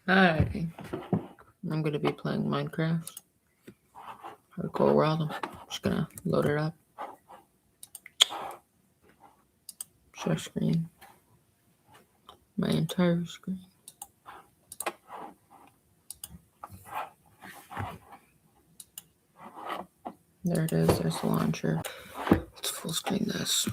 Hi, I'm gonna be playing Minecraft. Hardcore World. I'm just gonna load it up. Share screen. My entire screen. There it is. There's the launcher. Let's full screen this.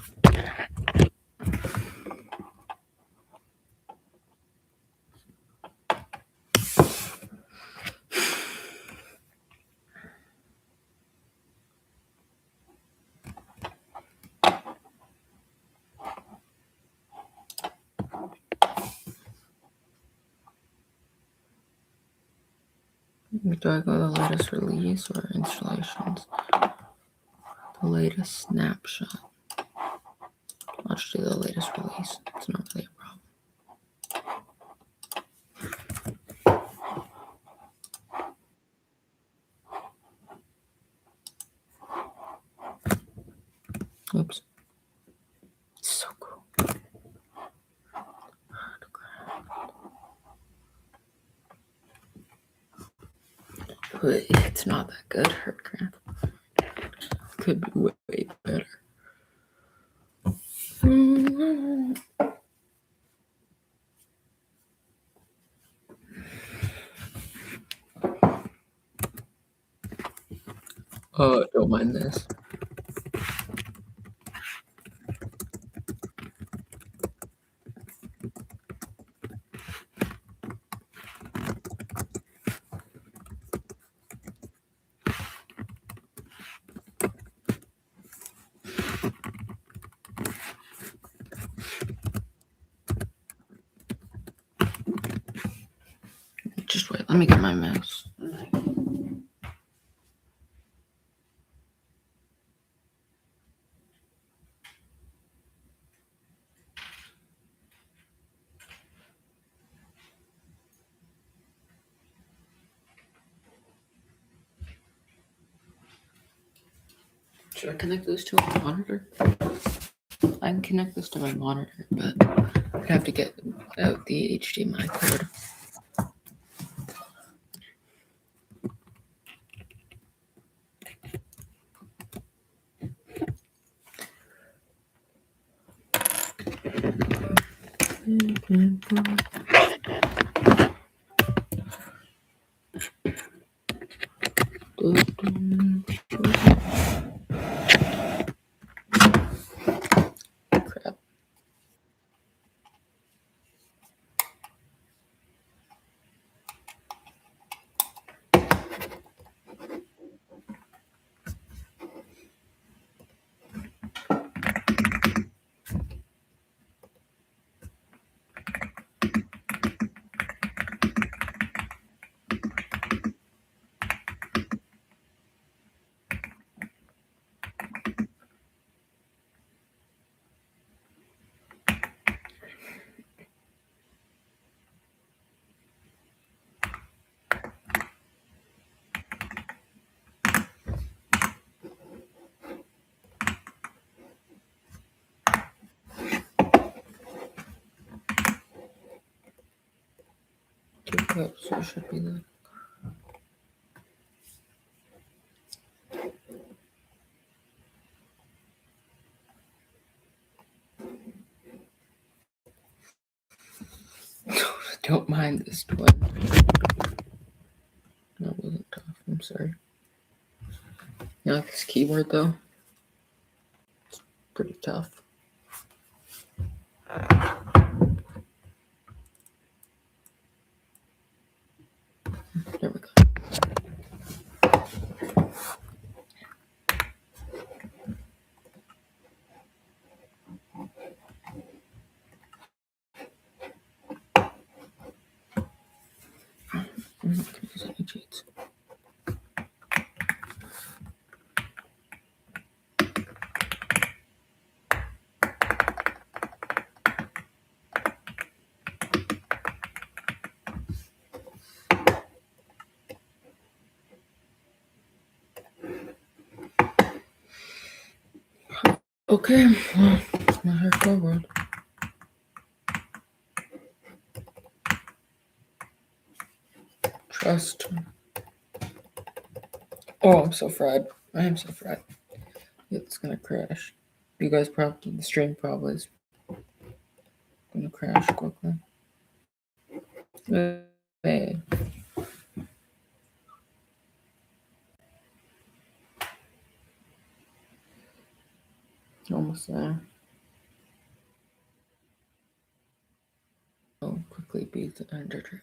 Do I go the latest release or installations? The latest snapshot. Let's do the latest release. It's not really a problem. Oops. So cool. But it's not that good. Herdcraft could be way better. Oh, don't mind this. Just wait. Let me get my mouse. Should I connect this to my monitor? I can connect this to my monitor, but I have to get out the HDMI cord. Crap. So it should be that. Don't mind this twin. That wasn't tough. I'm sorry. You like this keyboard though? It's pretty tough. There we go. I'm not gonna use any cheats. Okay, well, it's my hardcore world. Trust. Oh, I'm so fried. I am so fried. It's gonna crash. You guys probably, the stream probably is gonna crash quickly. Hey. Almost there. Oh, quickly beat the Ender Dragon.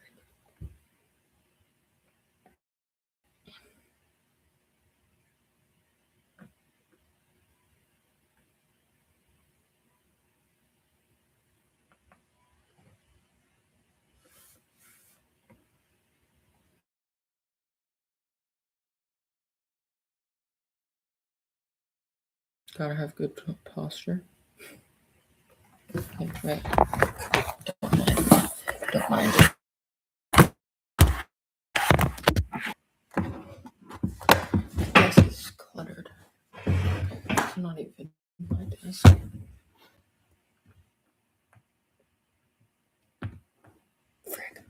Gotta have good posture. Okay, right. Don't mind. The desk is cluttered. It's not even my desk. Frick.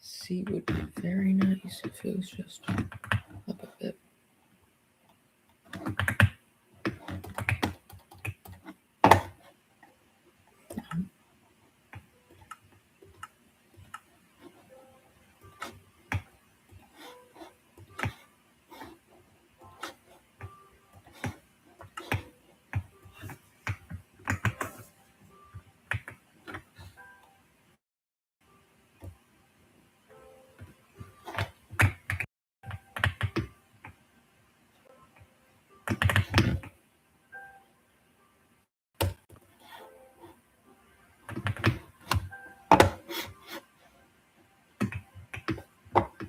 Seat would be very nice if it was just up a bit.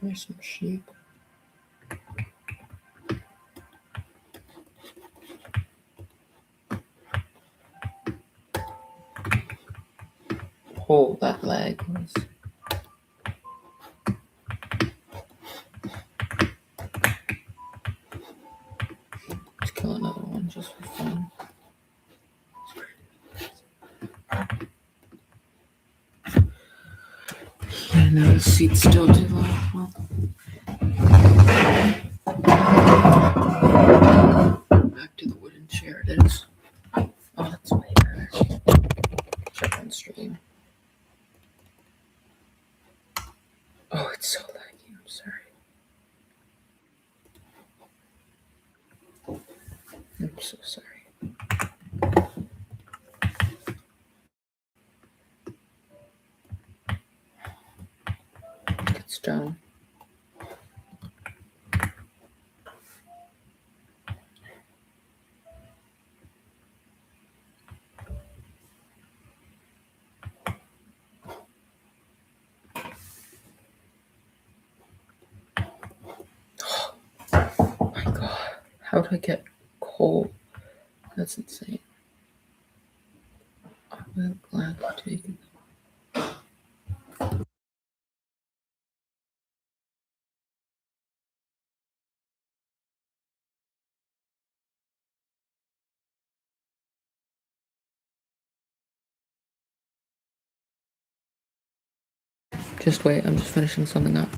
There's some sheep. Oh, that lag was. Let's kill another one just for fun. Yeah, no, the seat's still too low. Well, back to the wooden chair it is. Oh, that's way better. Check on stream. Oh, it's so laggy. I'm sorry. I'm so sorry. It's done. Oh my god. How do I get coal? That's insane. I will gladly take it. Just wait, I'm just finishing something up.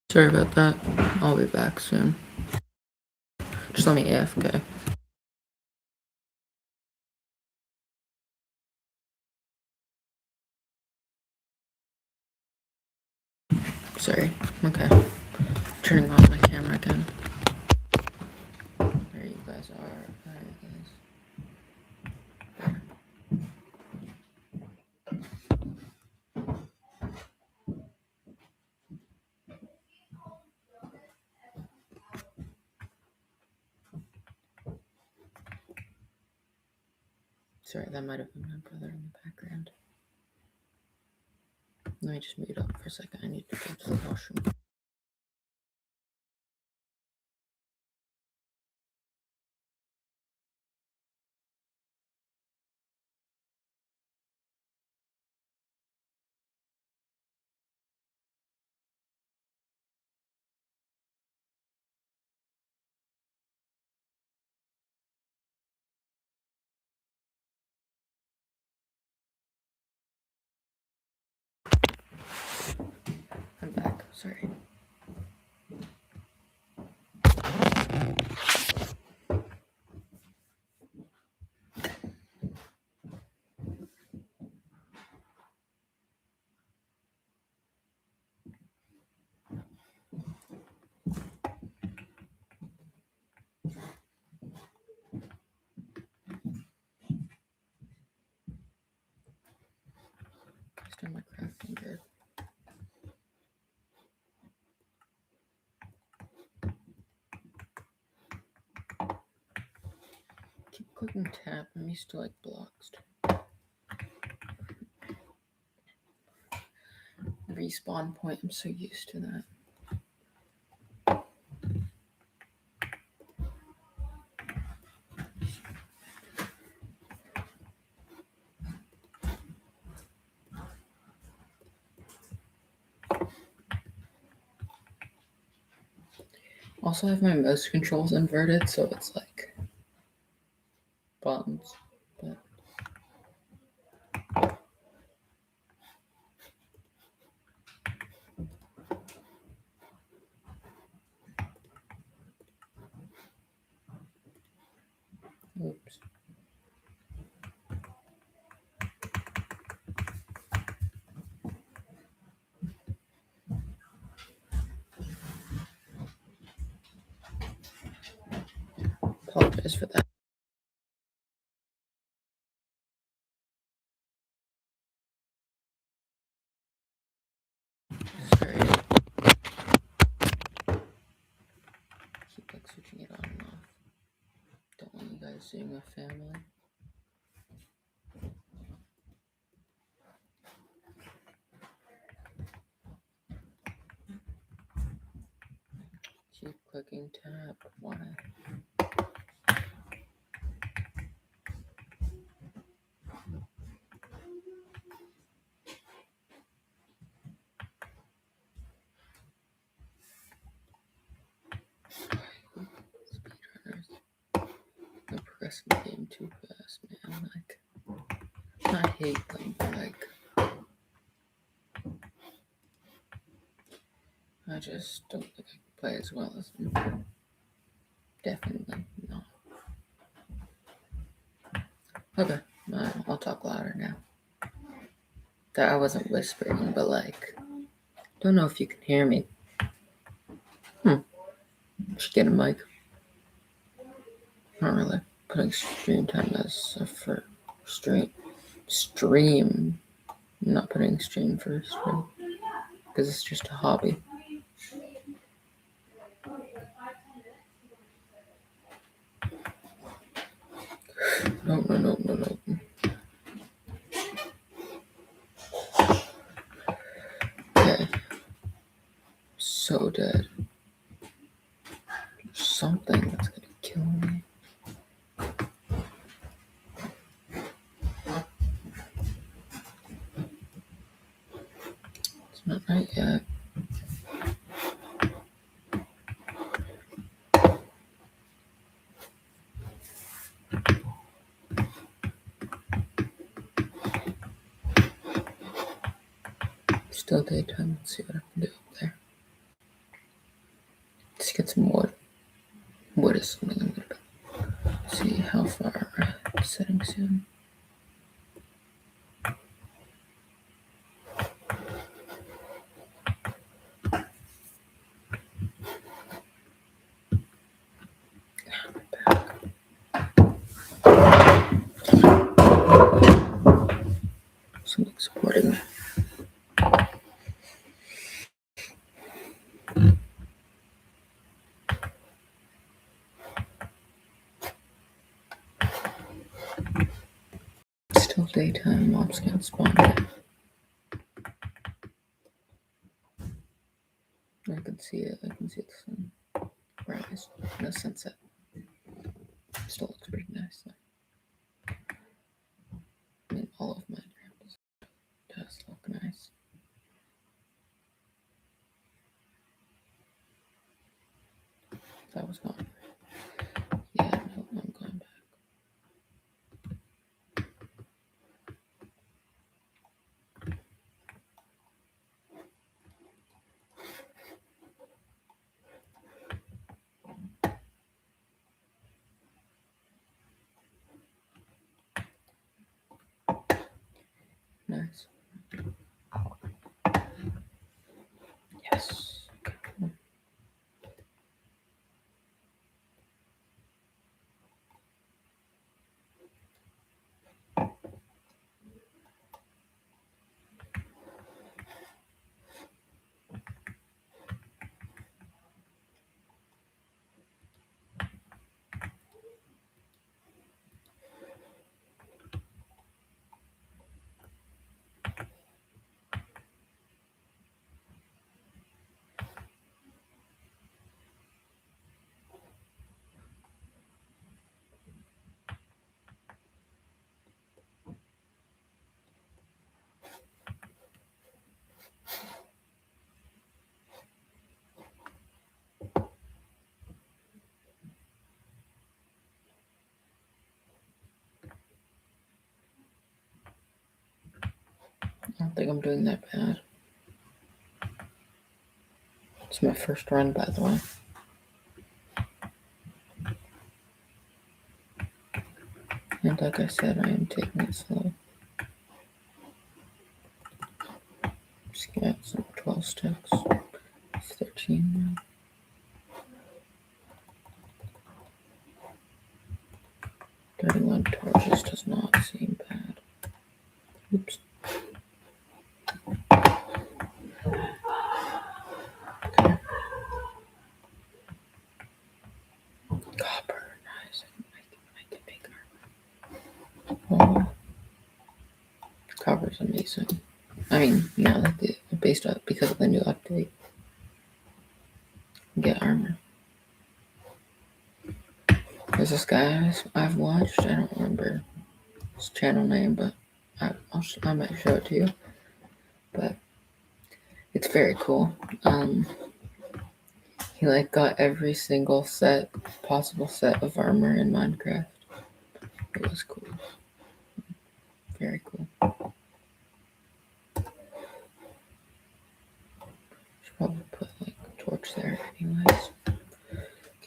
Sorry about that. I'll be back soon. Just let me AFK. Sorry. Okay. Turning on my camera again. There you guys are. There you guys. Sorry, that might have been my brother in the background. Let me just mute up for a second. I need to go to the washroom. I'm back. Sorry. Just done my crafting gear. Keep clicking tab. I'm used to like blocks. Respawn point. I'm so used to that. Also, I have my mouse controls inverted, so it's like buttons. But oops. Apologize for that. Sorry. Keep like switching it on and off. Don't want you guys seeing my family. Keep clicking tab. Why? Speedrunners. They're progressing the game too fast, man. Like, I hate them, but like, I just don't think I can play as well as them. Definitely not. Okay, I'll talk louder now. That I wasn't whispering, but like, don't know if you can hear me. Should get a mic. Not really. Putting stream time as for stream. I'm not putting stream for stream because it's just a hobby. No. Okay. So dead. There's something that's gonna kill me. It's not right yet. Still daytime. Let's see what I can do up there. Let's get some wood. Wood is something I'm gonna do. See how far it's setting soon. Something supporting me. Till daytime, mobs can't spawn yet. I can see it. I can see the sun rise and the sunset. Still looks pretty nice though. I mean, all of Minecraft does look nice. That was gone. Yeah, no, I'm going back. Nice. Yes. Okay. I don't think I'm doing that bad. It's my first run, by the way. And like I said, I am taking it slow. Just got some 12 sticks. It's 13 now. One torches does not seem bad. Oops. Okay. Copper, nice. I can make armor. Oh, copper's amazing. I mean, now that based on because of the new update, get armor. There's this guy I've watched. I don't remember his channel name, but I might show it to you. But it's very cool. He like got every single possible set of armor in Minecraft. It was cool. Very cool. Should probably put like a torch there anyways.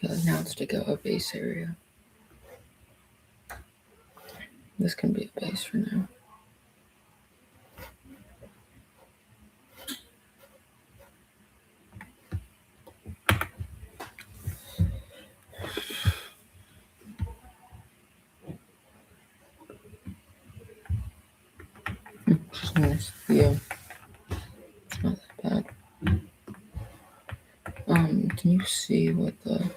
Okay, now let's dig out a base area. This can be a base for now. Just a nice view. It's not that bad. Can you see what the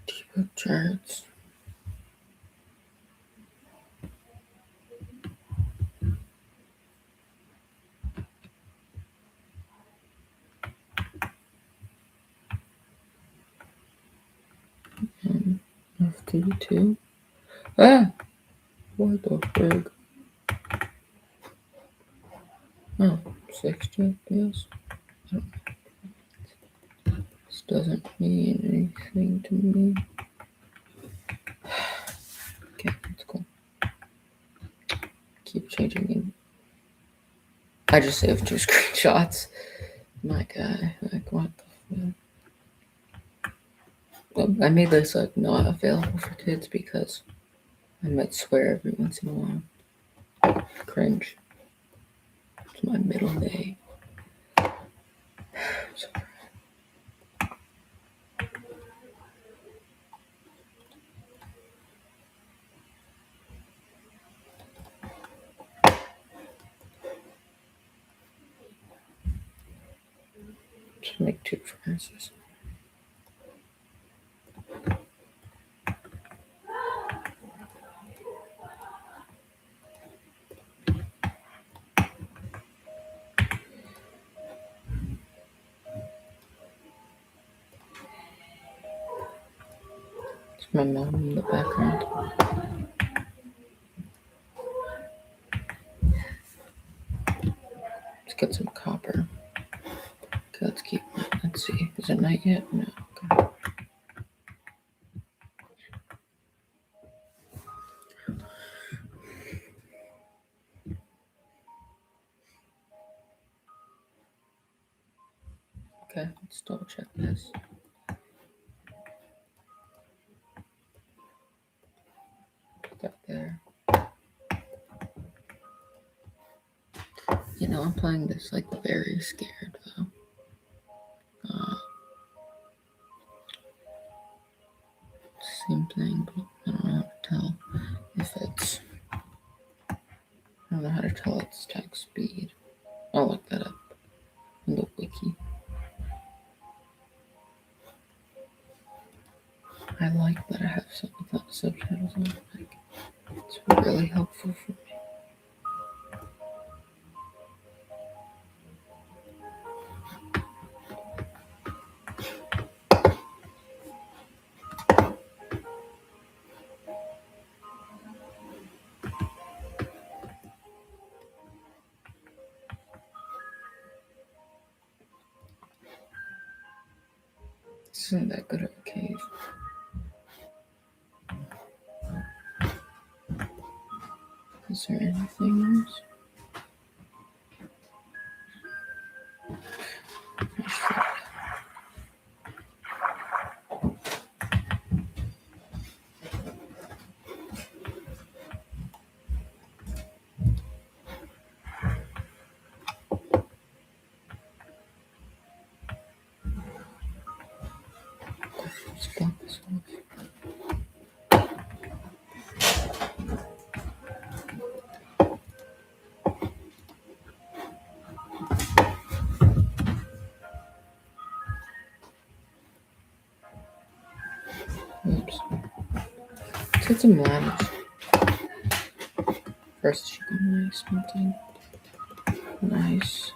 debug charts? F32? Ah! What the frig? Oh, 60 FPS? This doesn't mean anything to me. Okay, that's cool. Keep changing it. I just saved 2 screenshots. My guy, like what the fuck? Well, I made this like not available for kids because I might swear every once in a while. Cringe. It's my middle day. So, just make 2 furnaces. My mom in the background. Let's get some copper. Okay, let's keep. Let's see. Is it night yet? No. Okay. Okay, let's double check this. Put that there. You know, I'm playing this like very scared though. Same thing, but I don't know how to tell if it's. I don't know how to tell its attack speed. I'll look that up in the wiki. I like that I have some without subtitles on. Like, it's really helpful for me. This isn't that good of a cave. Is there anything else? Let's block this off. Oops. Let's get some ladders. First, she got nice something. Nice.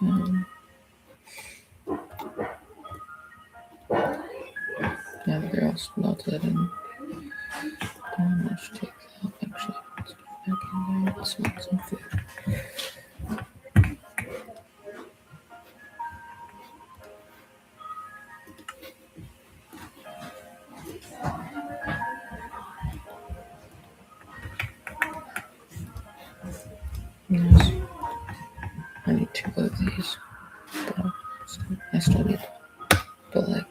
Yeah, they're all smelted and let's take that. Actually, let's put it back in there. Let's make some food. Nice. I need 2 of these. But I still need the leg.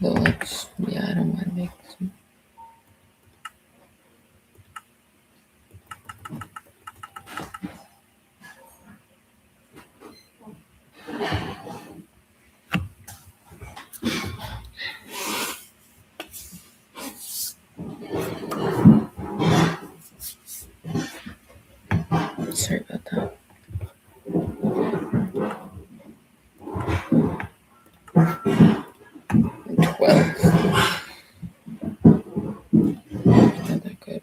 The legs, yeah, I don't mind making some. Sorry about that. 12. Not that good.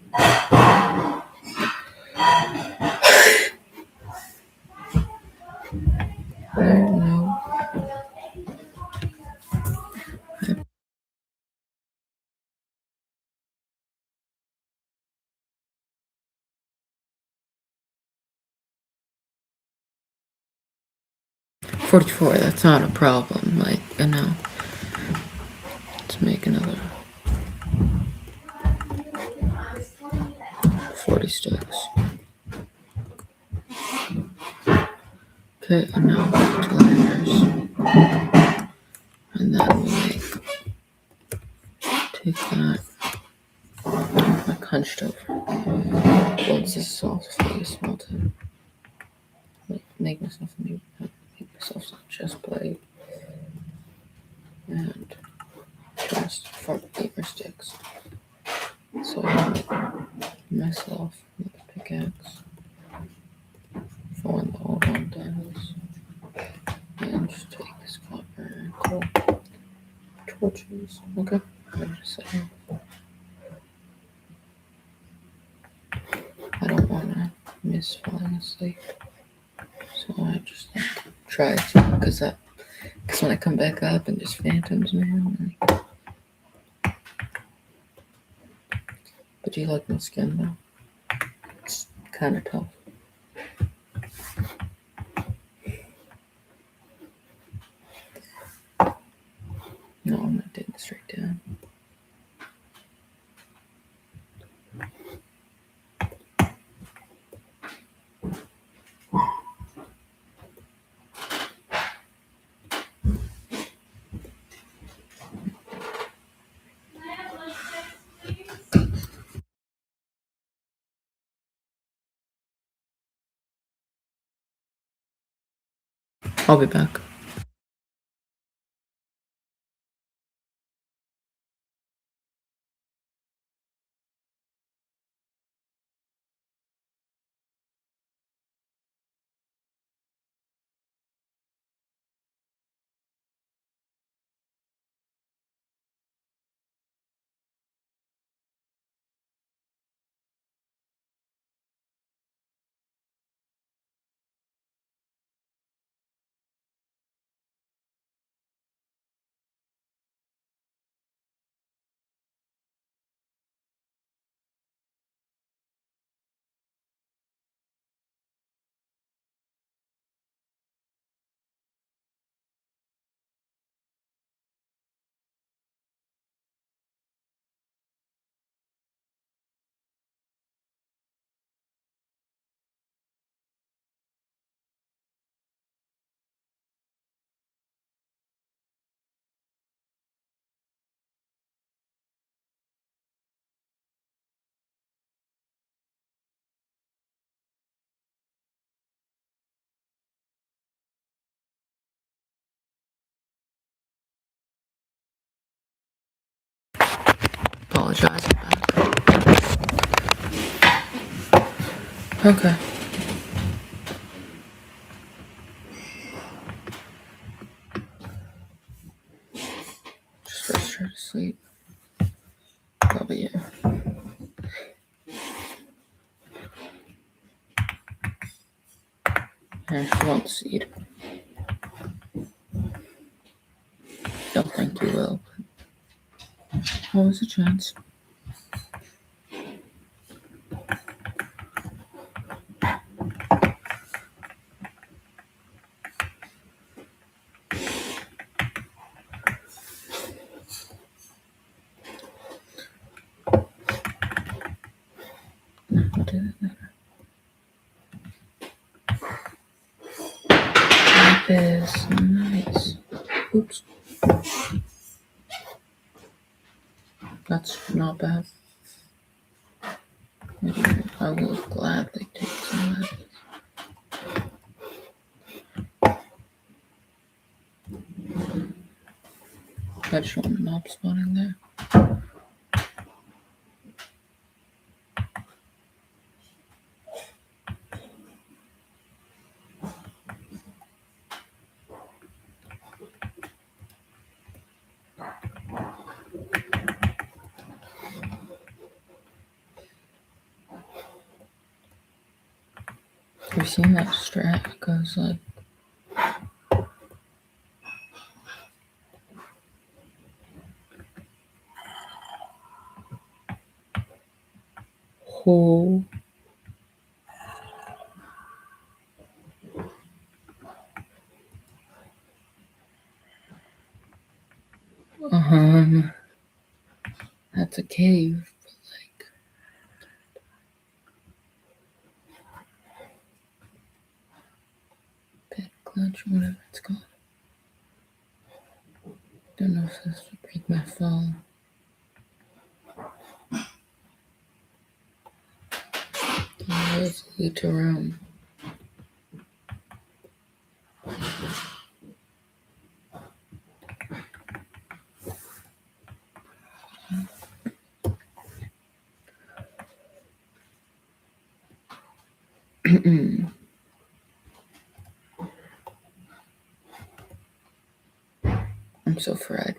No. 44, that's not a problem. Like, you know. Let's make another 40 sticks. Okay, and now back to layers. And then we'll take that like hunched over. Once this is all fully smelted, make myself a new, make myself some chest plate and just for gamer sticks. So I can make myself with a pickaxe. Find the old one diamonds. And just take this copper and coal. Torches. Okay. I'm just saying. I don't want to miss falling asleep. So I just try to, because when I come back up and there's phantoms, man. But do you like my skin though? It's kind of tough. No, I'm not digging straight down. I'll be back. Apologize. I'm back. Okay. Just first try to sleep. W. And one seed. Don't think you will. Always a chance. I'll do that later. That is nice. Oops. That's not bad. I will gladly take some of that. I just want a mob spawning there. Have you seen that strat? It goes like, oh. That's a cave, but like, pet clutch, whatever it's called. Don't know if this would break my fall. Let's lead to Rome. I'm so fried.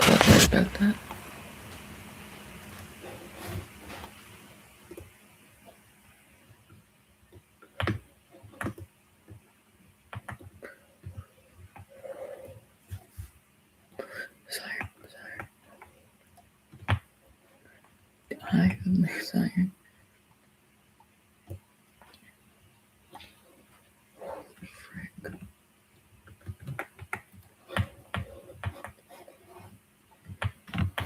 Apologize about that. Sorry. I'm sorry. Frick.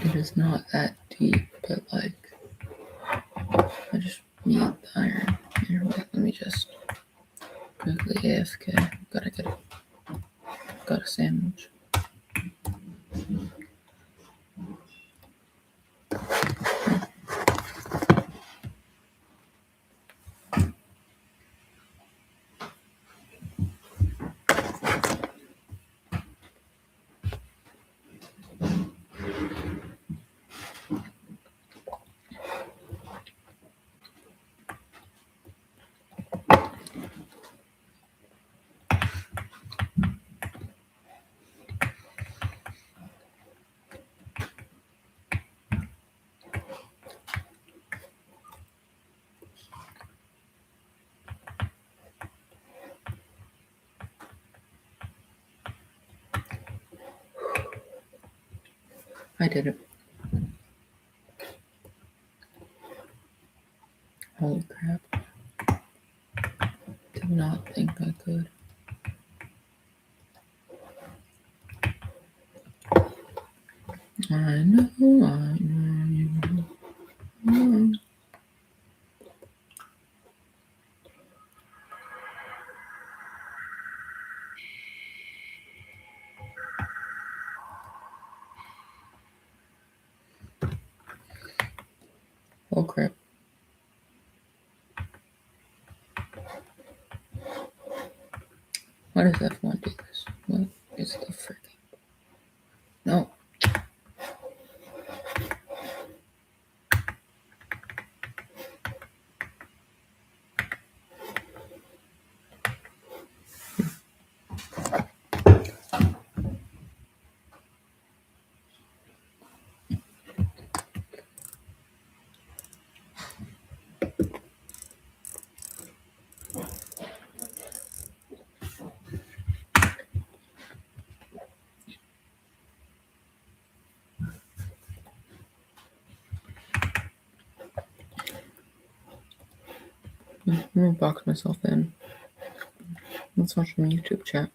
It is not that deep, but like, I just need the iron. Here, wait, let me just quickly AFK. Gotta get it. Got a sandwich. I did it. Holy crap. Did not think I could. I know. Oh crap. Why does F1 do this? What is the freaking... No. I'm gonna box myself in. Let's watch some YouTube chat.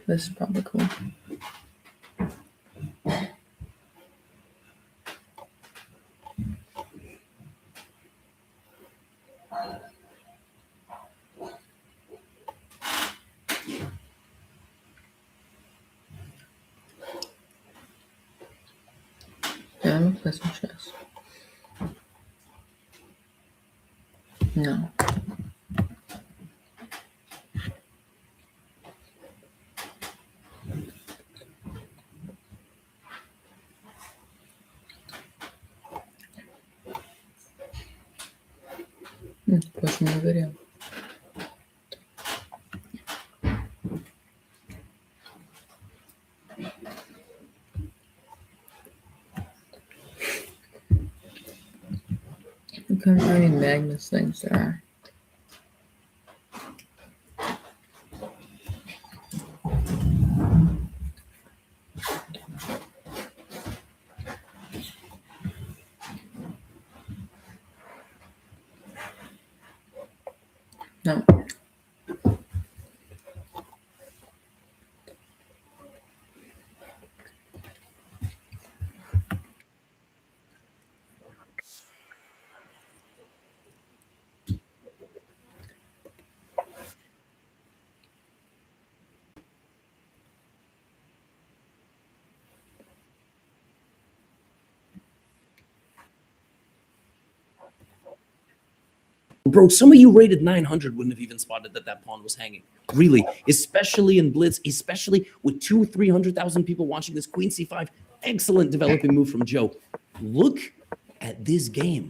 This is probably cool. Yeah, I'm gonna play some chess. No. New video. Look how many Magnus things there are. No. Bro, some of you rated 900 wouldn't have even spotted that that pawn was hanging. Really, especially in Blitz, especially with 200,000-300,000 people watching this Queen C5. Excellent developing move from Joe. Look at this game.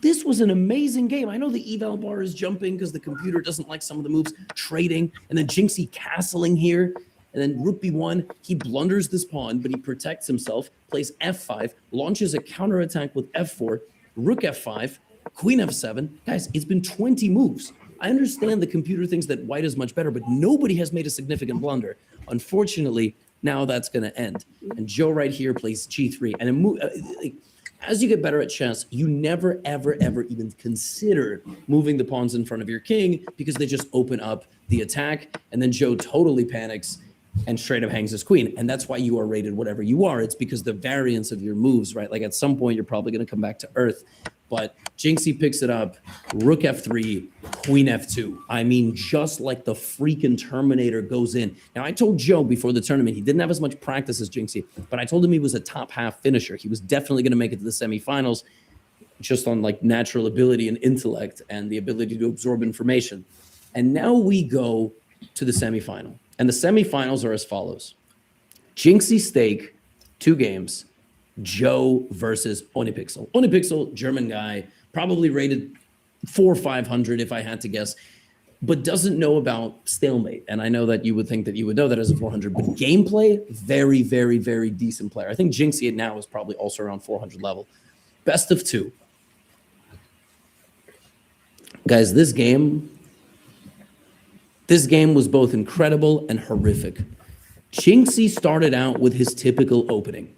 This was an amazing game. I know the eval bar is jumping because the computer doesn't like some of the moves. Trading, and then Jinxie castling here. And then Rook B1, he blunders this pawn, but he protects himself, plays F5, launches a counterattack with F4, Rook F5, Queen F7. Guys, it's been 20 moves. I understand the computer thinks that white is much better, but nobody has made a significant blunder. Unfortunately, now that's going to end. And Joe right here plays G3. And as you get better at chess, you never, ever, ever even consider moving the pawns in front of your king because they just open up the attack. And then Joe totally panics and straight up hangs his queen. And that's why you are rated whatever you are. It's because the variance of your moves, right? Like at some point, you're probably going to come back to earth. But Jinxie picks it up, Rook F3, Queen F2. I mean, just like the freaking Terminator goes in. Now, I told Joe before the tournament, he didn't have as much practice as Jinxie, but I told him he was a top half finisher. He was definitely going to make it to the semifinals just on like natural ability and intellect and the ability to absorb information. And now we go to the semifinal. And the semifinals are as follows. Jinxie Stake, 2 games. Joe versus Onipixel. Onipixel, German guy, probably rated 400 or 500 if I had to guess, but doesn't know about stalemate. And I know that you would think that you would know that as a 400, but gameplay, very, very, very decent player. I think Jinxie now is probably also around 400 level. Best of 2. Guys, this game was both incredible and horrific. Jinxie started out with his typical opening.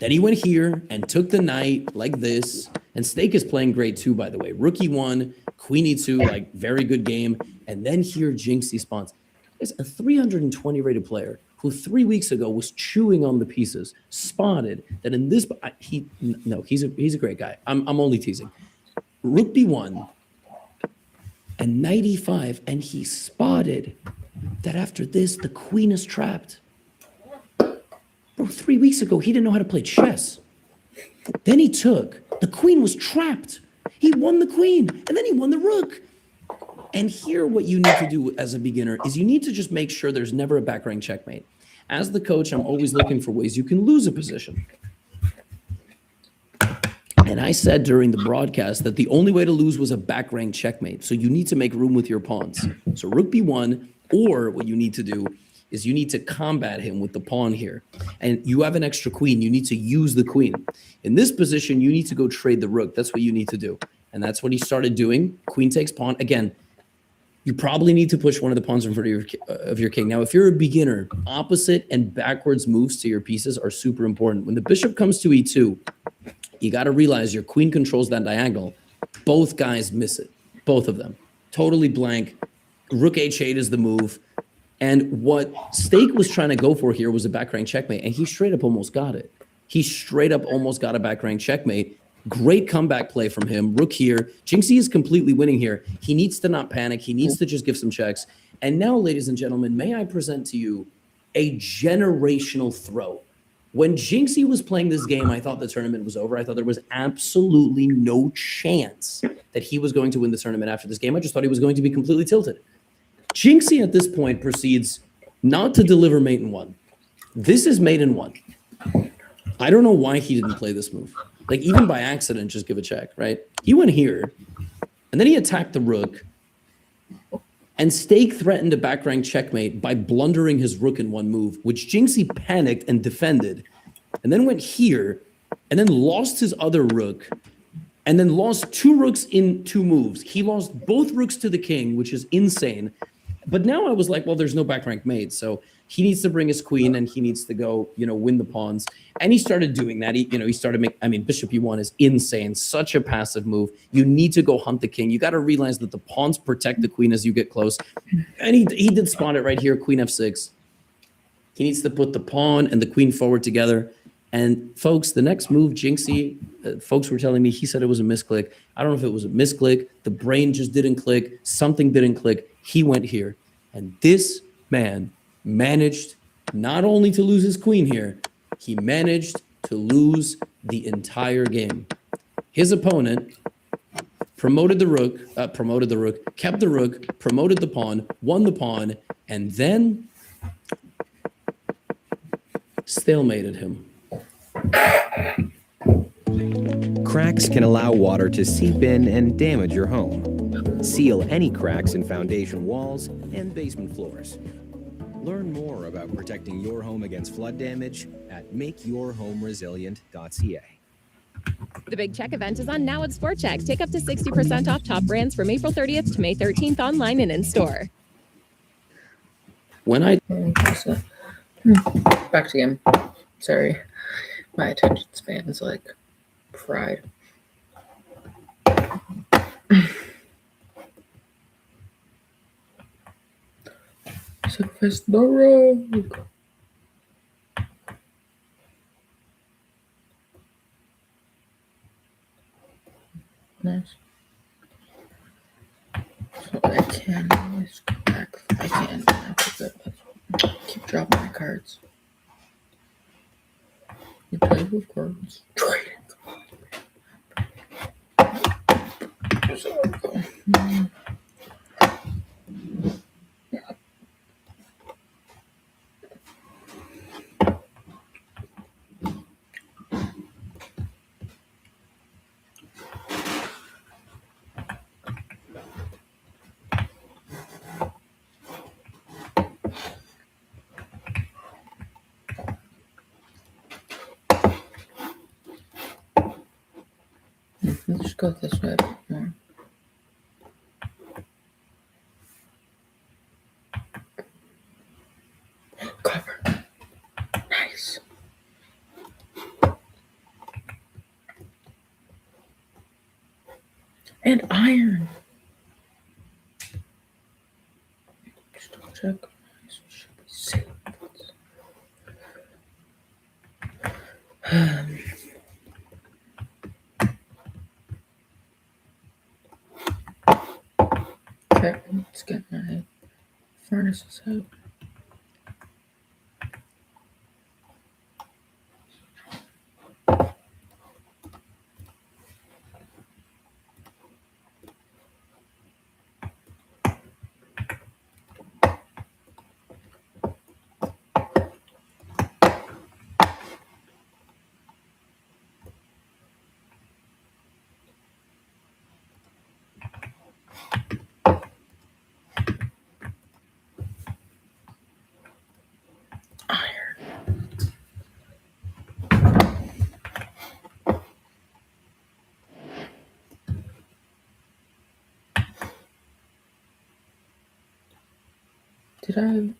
Then he went here and took the knight like this. And Stake is playing great too, by the way. Rook E1, Queen E2, like very good game. And then here Jinxie spawns. There's a 320 rated player who 3 weeks ago was chewing on the pieces, spotted that in this, he's a great guy. I'm only teasing. Rook B1 and Knight E5, and he spotted that after this, the queen is trapped. Bro, 3 weeks ago, he didn't know how to play chess. Then he took, the queen was trapped. He won the queen, and then he won the rook. And here, what you need to do as a beginner is you need to just make sure there's never a back rank checkmate. As the coach, I'm always looking for ways you can lose a position. And I said during the broadcast that the only way to lose was a back rank checkmate. So you need to make room with your pawns. So Rook B1, or what you need to do is you need to combat him with the pawn here. And you have an extra queen. You need to use the queen. In this position, you need to go trade the rook. That's what you need to do. And that's what he started doing. Queen takes pawn. Again, you probably need to push one of the pawns in front of your king. Now, if you're a beginner, opposite and backwards moves to your pieces are super important. When the bishop comes to E2, you got to realize your queen controls that diagonal. Both guys miss it. Both of them. Totally blank. Rook H8 is the move. And what Stake was trying to go for here was a back rank checkmate, and he straight up almost got it. He straight up almost got a back rank checkmate. Great comeback play from him. Rook here. Jinxie is completely winning here. He needs to not panic. He needs to just give some checks. And now, ladies and gentlemen, may I present to you a generational throw. When Jinxie was playing this game, I thought the tournament was over. I thought there was absolutely no chance that he was going to win the tournament after this game. I just thought he was going to be completely tilted. Jinxie at this point proceeds not to deliver mate in 1. This is mate in 1. I don't know why he didn't play this move. Like, even by accident, just give a check, right? He went here, And then he attacked the rook. And Stake threatened a back rank checkmate by blundering his rook in one move, which Jinxie panicked and defended, and then went here, and then lost his other rook, and then lost 2 rooks in 2 moves. He lost both rooks to the king, which is insane. But now I was like, well, there's no back rank made, so he needs to bring his queen and he needs to go, win the pawns. And he started doing that. He started bishop e1 is insane, such a passive move. You need to go hunt the king. You got to realize that the pawns protect the queen as you get close. And he did spot it right here, queen f6. He needs to put the pawn and the queen forward together. And folks, the next move, Jinxie, folks were telling me, he said it was a misclick. I don't know if it was a misclick. The brain just didn't click. Something didn't click. He went here. And this man managed not only to lose his queen here, he managed to lose the entire game. His opponent promoted the rook, kept the rook, promoted the pawn, won the pawn, and then stalemated him. Cracks can allow water to seep in and damage your home. Seal any cracks in foundation walls and basement floors. Learn more about protecting your home against flood damage at makeyourhomeresilient.ca. The Big Check event is on now at Sport Check. Take up to 60% off top brands from April 30th to May 13th online and in store. When I Back to game. Sorry. My attention span is like fried. Sacrifice the rogue. Nice. So I can always go back. I can. Keep dropping my cards. The type of cards. Let's go this way a bit more. Cover. Nice. And iron. Just double check. Nice. We should be safe. Okay, let's get my furnaces out. Did I?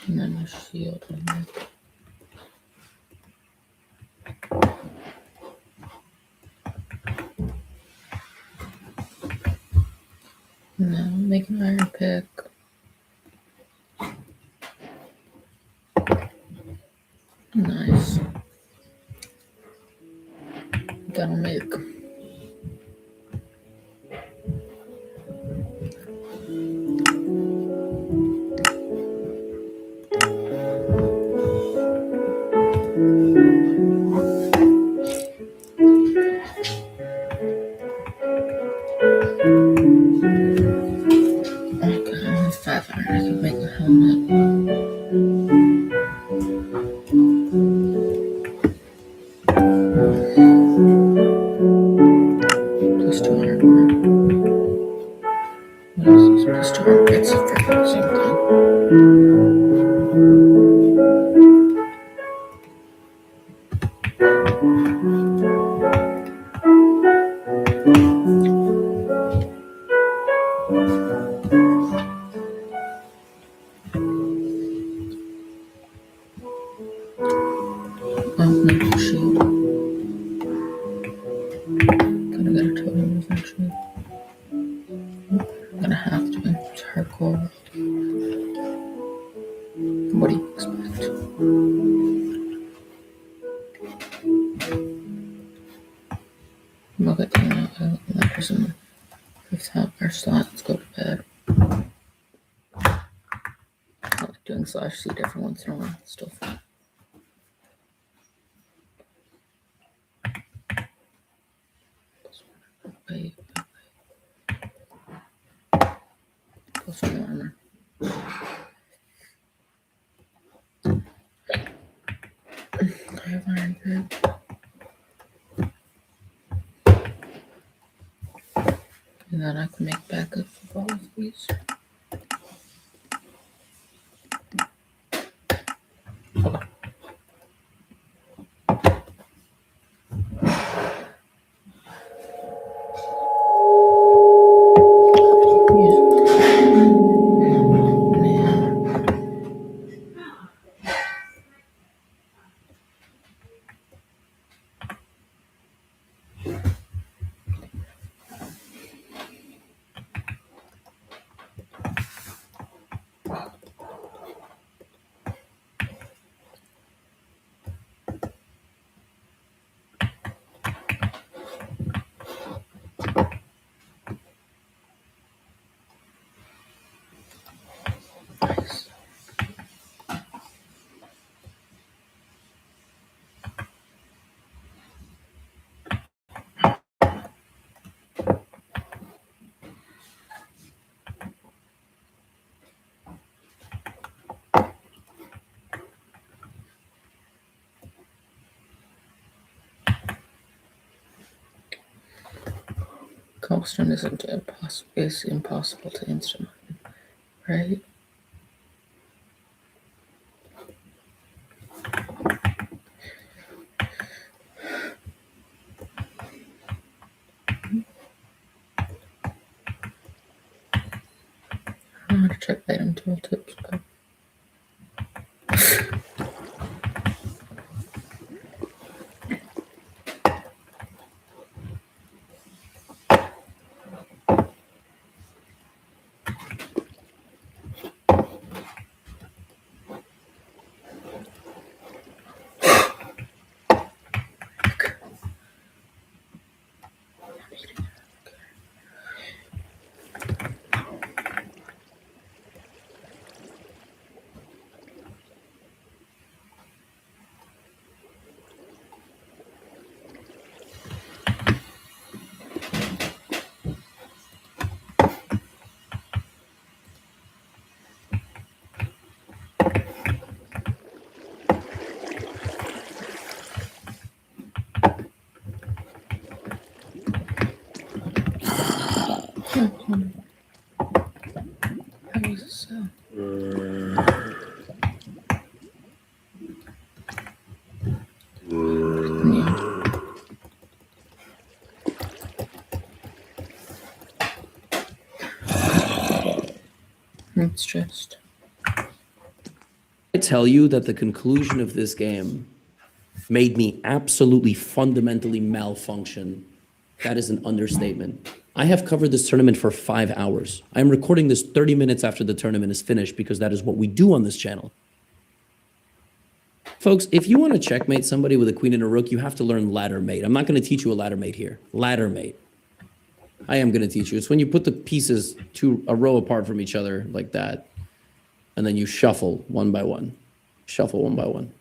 And then a shield on that. Now make an iron pick. Nice. That'll make helmet. Plus 200 more. What is this? Plus 200. It's freaking the same thing. Oh, no, shield. Gotta get a totem eventually. Gonna have to. It's hardcore. What do you expect? Look at that person. Fifth our slot. Let's go to bed. I like doing /C every once in a while. It's still fun. Wait. Plus 1 armor. I have iron good. And then I can make backup of all of these. Nice. Cobblestone is impossible to instant mine, right? I don't know how to check item tooltips, but how is it so? Yeah. It's just I tell you that the conclusion of this game made me absolutely fundamentally malfunction. That is an understatement. I have covered this tournament for 5 hours. I am recording this 30 minutes after the tournament is finished because that is what we do on this channel. Folks, if you want to checkmate somebody with a queen and a rook, you have to learn ladder mate. I'm not going to teach you a ladder mate here. Ladder mate. I am going to teach you. It's when you put the pieces to a row apart from each other like that, and then you shuffle one by one. Shuffle one by one.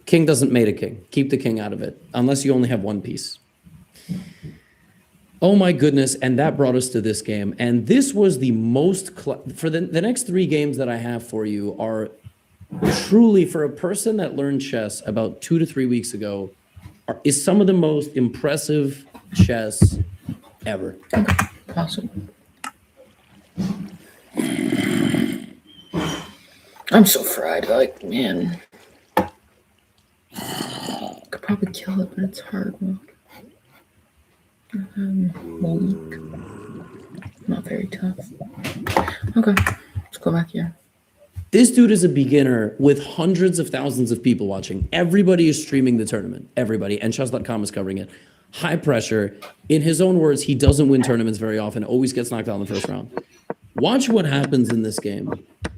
King doesn't mate a king. Keep the king out of it, unless you only have one piece. Oh my goodness. And that brought us to this game. And this was the most, for the next 3 games that I have for you are truly, for a person that learned chess about 2 to 3 weeks ago, is some of the most impressive chess ever. Awesome. I'm so fried. Like, man. Could probably kill it, but it's hard mode. Weak. Not very tough. Okay, let's go back here. This dude is a beginner with hundreds of thousands of people watching. Everybody is streaming the tournament. Everybody. And chess.com is covering it. High pressure. In his own words, he doesn't win tournaments very often, always gets knocked out in the first round. Watch what happens in this game.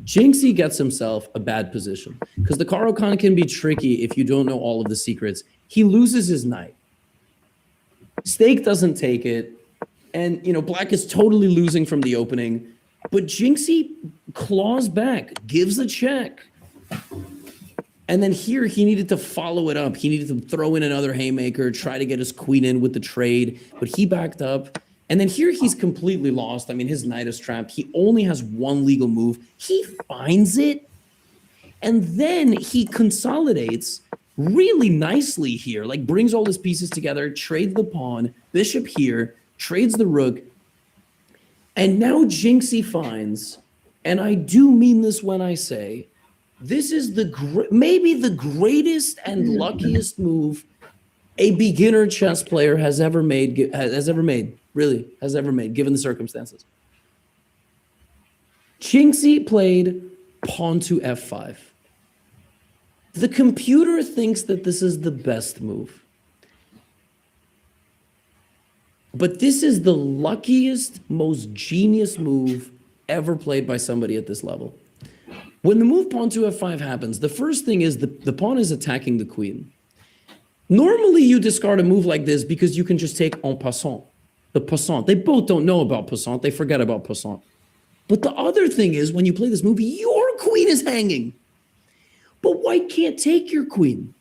Jinxie gets himself a bad position because the Caro-Kann can be tricky if you don't know all of the secrets. He loses his knight. Steak doesn't take it. And, Black is totally losing from the opening. But Jinxie claws back, gives a check. And then here he needed to follow it up. He needed to throw in another haymaker, try to get his queen in with the trade. But he backed up. And then here he's completely lost. I mean, his knight is trapped. He only has one legal move. He finds it. And then he consolidates really nicely here, like brings all his pieces together, trades the pawn, bishop here, trades the rook. And now Jinxie finds, and I do mean this when I say, this is maybe the greatest and luckiest move a beginner chess player has ever made, given the circumstances. Jinxie played pawn to f5. The computer thinks that this is the best move. But this is the luckiest, most genius move ever played by somebody at this level. When the move pawn to f5 happens, the first thing is the pawn is attacking the queen. Normally, you discard a move like this because you can just take en passant, the passant. They both don't know about passant. They forget about passant. But the other thing is, when you play this move, your queen is hanging. But white can't take your queen.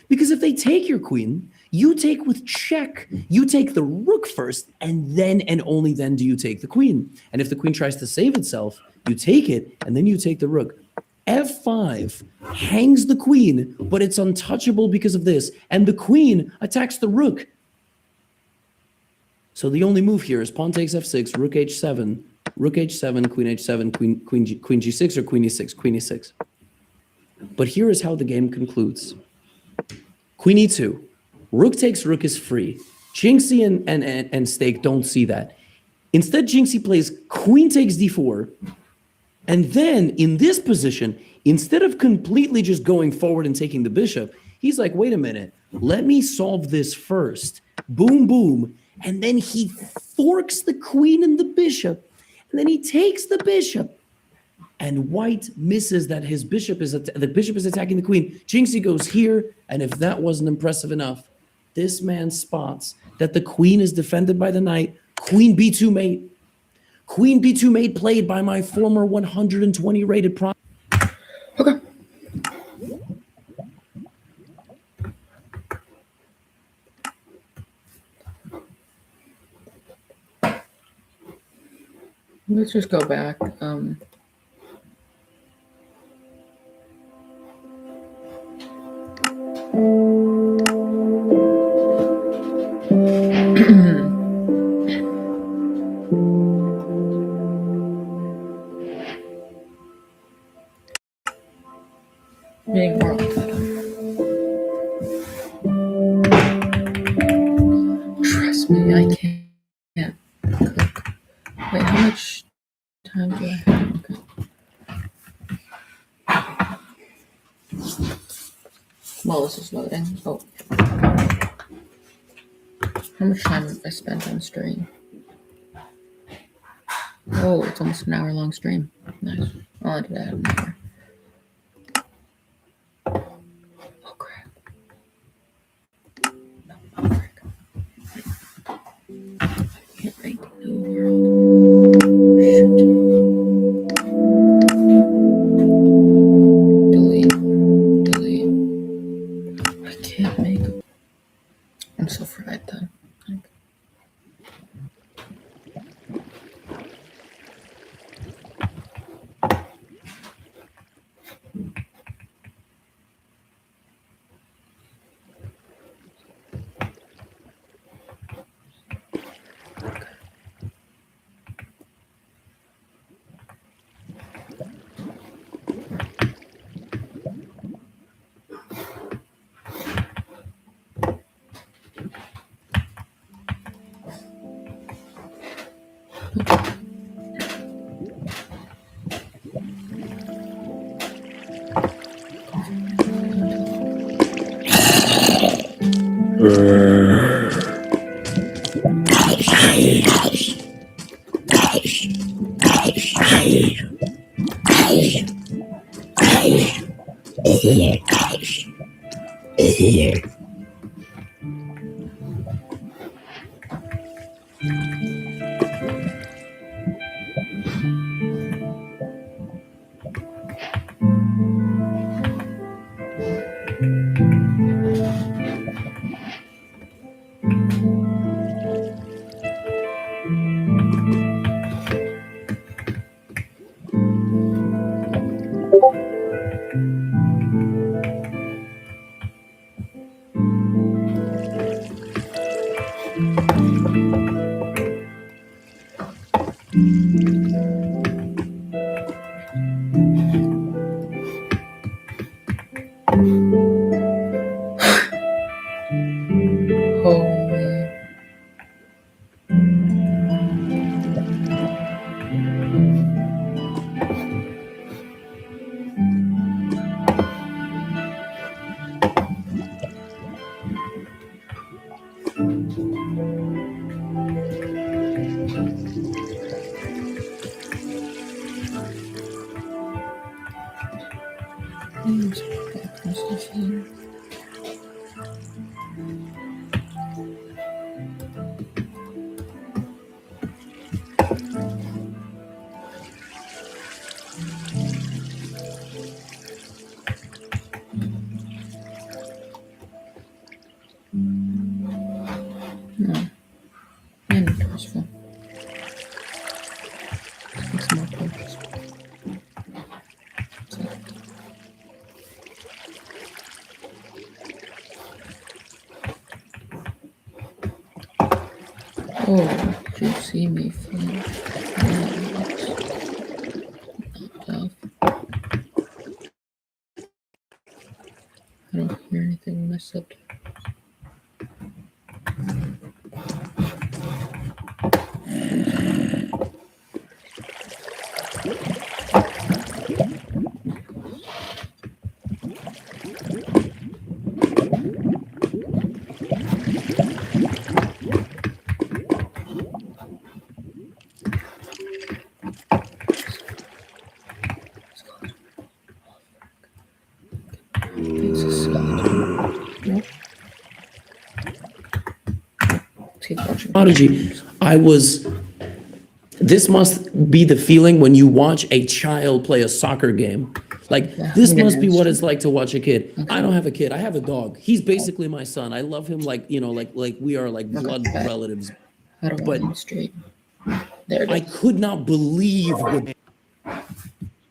Because if they take your queen, you take with check. You take the rook first, and then and only then do you take the queen. And if the queen tries to save itself, you take it, and then you take the rook. f5 hangs the queen, but it's untouchable because of this. And the queen attacks the rook. So the only move here is pawn takes f6, rook h7, queen h7, queen g6, or queen e6, queen e6. But here is how the game concludes. Queen e2. Rook takes rook is free. Jinxie and Steak don't see that. Instead, Jinxie plays queen takes d4. And then in this position, instead of completely just going forward and taking the bishop, he's like, wait a minute, let me solve this first. Boom, boom. And then he forks the queen and the bishop. And then he takes the bishop. And white misses that the bishop is attacking the queen. Jinxie goes here. And if that wasn't impressive enough, this man spots that the queen is defended by the knight. Queen b2 mate. Queen b2 mate played by my former 120 rated pro. Okay. Let's just go back. Being more like that. Trust me, I can't cook. Wait, how much time do I have? Okay. While this is loading. Oh. How much time have I spent on stream? Oh, it's almost an hour-long stream. Nice. I'll edit that an hour. Oh, crap. No, oh, crap. I can't make the new world. Shoot. Delete. I can't make. I'm so fried though. Oh man. There's background stuff here. No. Inventory's full. Let's make some more pages. Oh, you see me finish. Not tough. I don't hear anything when I said. It's a skeleton. Nope. Keep watching. Prodigy, this must be the feeling when you watch a child play a soccer game. Like, Yeah, this he must be didn't what answer. it's like to watch a kid. Okay. I don't have a kid. I have a dog. He's basically my son. I love him like, you know, like we are like blood Okay. relatives. I don't But- want him straight. There it I is. could not believe when